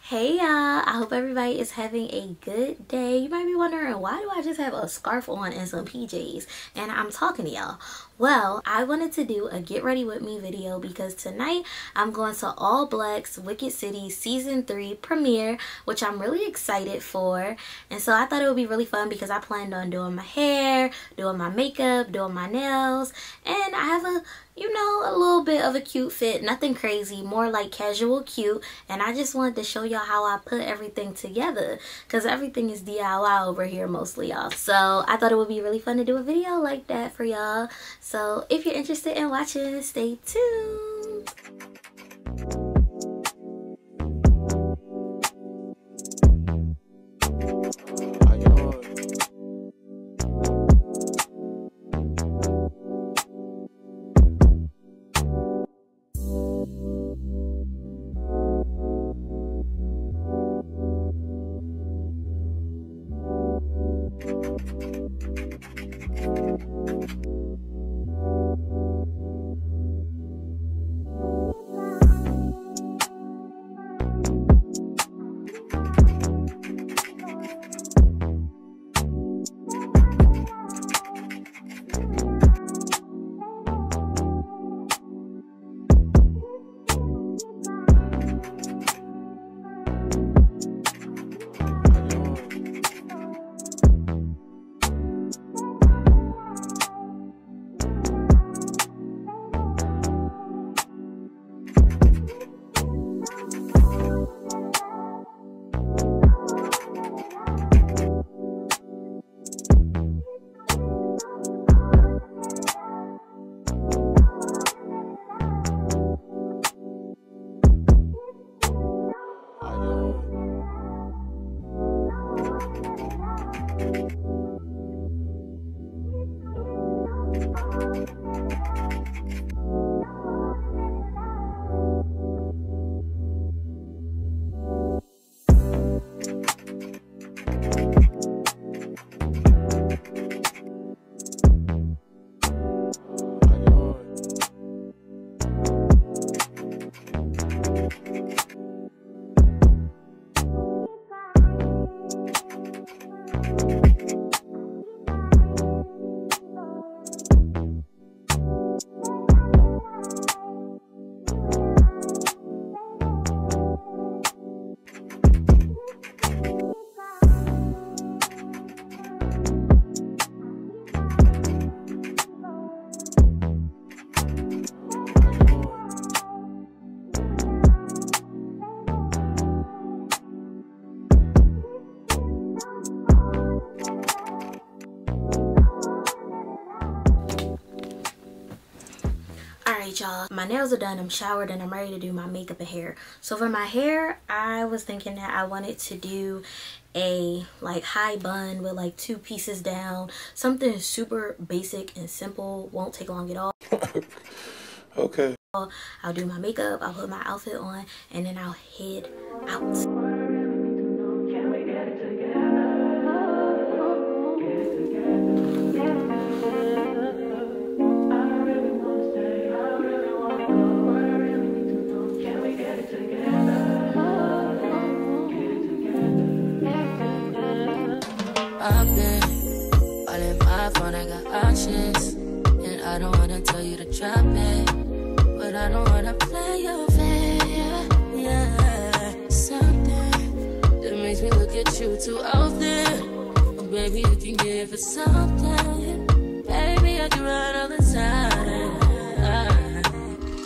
Hey y'all, I hope everybody is having a good day. You might be wondering, why do I just have a scarf on and some PJs and I'm talking to y'all? Well, I wanted to do a get ready with me video because tonight I'm going to All Black's Wicked City season 3 premiere, which I'm really excited for. And so I thought it would be really fun because I planned on doing my hair, doing my makeup, doing my nails, and I have a little bit of a cute fit, nothing crazy, more like casual cute. And I just wanted to show y'all how I put everything together because everything is DIY over here mostly, y'all. So I thought it would be really fun to do a video like that for y'all. So if you're interested in watching, stay tuned. Alright y'all, my nails are done, I'm showered, and I'm ready to do my makeup and hair. So for my hair, I was thinking that I wanted to do a like high bun with like 2 pieces down, something super basic and simple, won't take long at all. Okay. I'll do my makeup, I'll put my outfit on, and then I'll head out. I've been all in my phone, I got options, and I don't wanna tell you to drop it, but I don't wanna play your fair. Yeah, something that makes me look at you too often. Oh, baby, you can give it something. Baby, I can run all the time.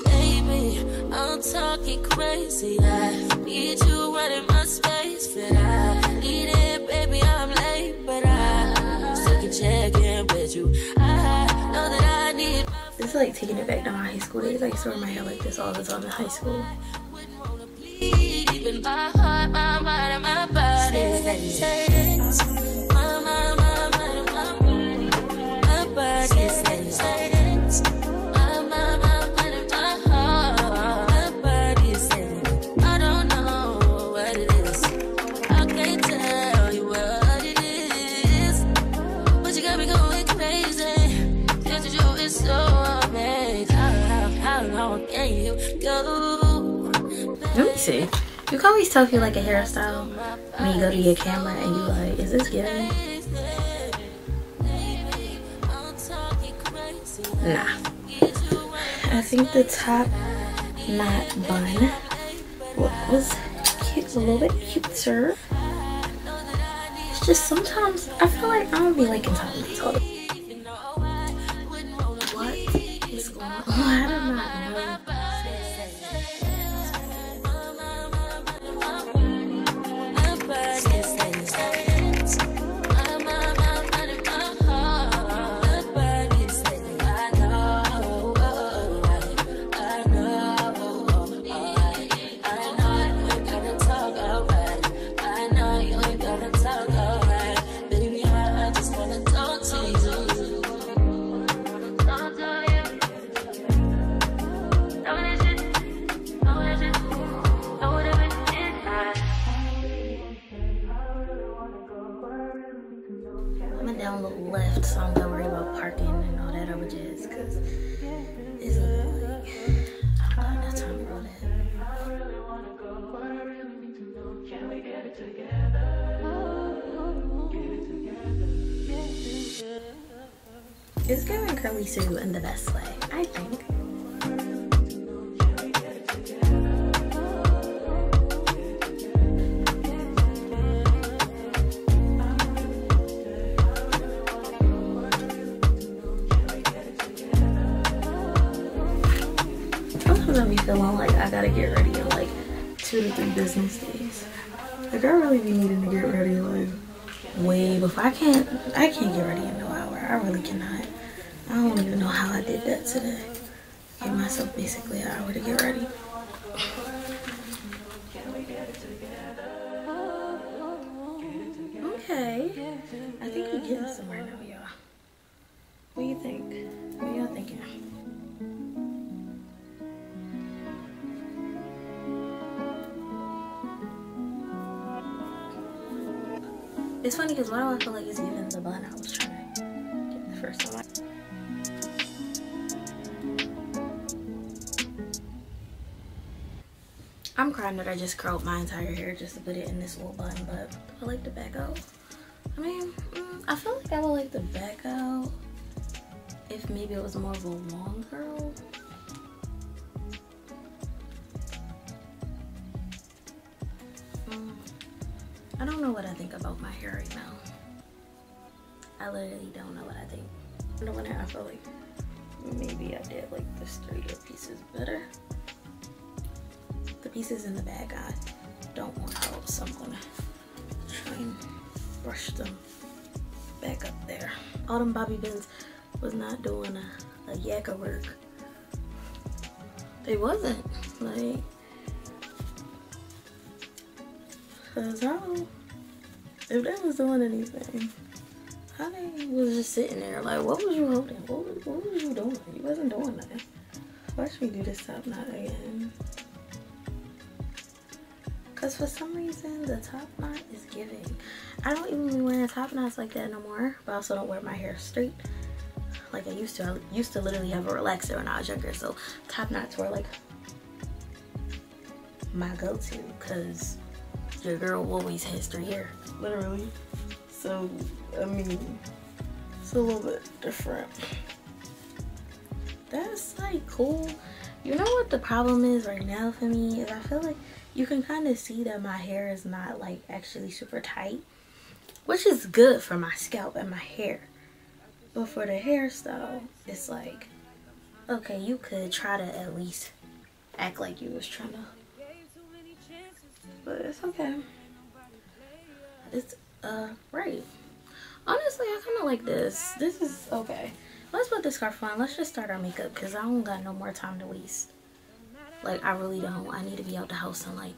Baby, I'm talking crazy. I need you running my space, but I need it, baby. I'm late, but I still can check in with you. I know that I need. This is like taking it back to my high school days. I used to wear my hair like this all the time in high school. Even my heart, my mind, and my body. My mind, my mind, my body. My body says my mind, my mind, and my heart. My body says I don't know what it is. I can't tell you what it is, but you got me going crazy. This show is so amazing. How long can you go? Let me see. You can always tell if you like a hairstyle when you go to your camera and you like, is this giving? Nah. I think the top knot bun was cute, a little bit cuter. It's just sometimes I feel like I don't be liking top knots all the time. What is going on? I do not know. Down the left, so I'm not worried about parking and all that other jazz, because it's like I don't got enough time for all that. It's giving curly Sue in the best way, I think. I be feeling like I gotta get ready in like 2 to 3 business days. Like I really be needing to get ready like way before. I can't get ready in no hour. I really cannot. I don't even know how I did that today. Give myself basically an hour to get ready. Okay, I think we're getting somewhere now, y'all. What do you think? What y'all thinking? It's funny because why do I feel like it's giving the bun I was trying to get the first time? I'm crying that I just curled my entire hair just to put it in this little bun, but I like the back out. I mean, I feel like I would like the back out if maybe it was more of a long curl. I don't know what I think about my hair right now. I literally don't know what I think. I feel like maybe I did like the straighter pieces better. The pieces in the back I don't want out, so I'm gonna try and brush them back up there. All them bobby pins was not doing a yak of work. They wasn't, like, cause if they was doing anything, how they was just sitting there, like, what was you holding? What was you doing? You wasn't doing nothing. Watch me do this top knot again. Cause for some reason the top knot is giving. I don't even be wearing top knots like that no more, but I also don't wear my hair straight like I used to. I used to literally have a relaxer when I was younger, so top knots were like my go-to, cause your girl always has straight hair, literally. So I mean, it's a little bit different. That's like cool. You know what the problem is right now for me is I feel like you can kind of see that my hair is not like actually super tight, which is good for my scalp and my hair. But for the hairstyle, it's like, okay, you could try to at least act like you was trying to, but it's okay. It's right. Honestly, I kind of like this. This is okay. Let's put this scarf on. Let's just start our makeup because I don't got no more time to waste. Like, I really don't. I need to be out the house in like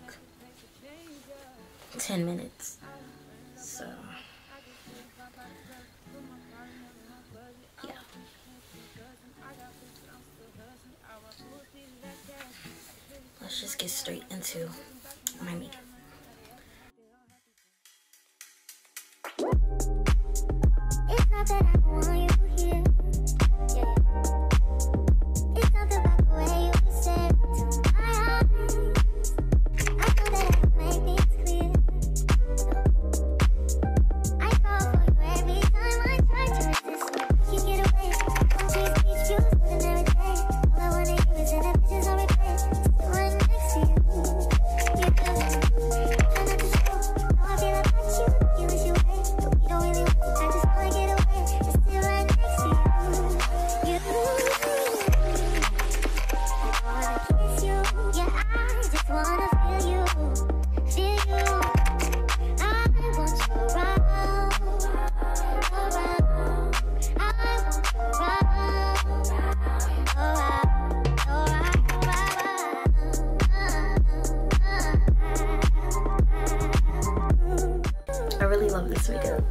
10 minutes. So, yeah. Let's just get straight into my makeup. It's not that I want you here. Yeah. It's not about the way you said to my eyes. I know that I really love this makeup.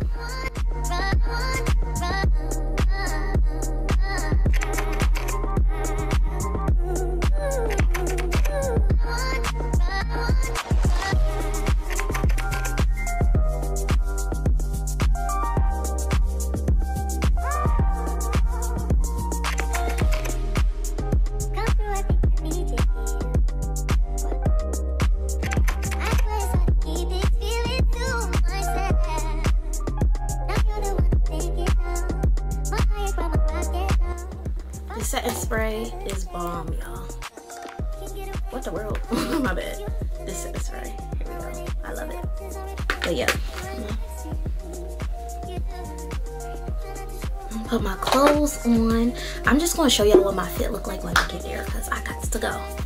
The setting spray is bomb, y'all. What the world? My bad. This setting spray. Here we go. I love it. But yeah. Put my clothes on. I'm just going to show y'all what my fit look like when I get there because I got to go.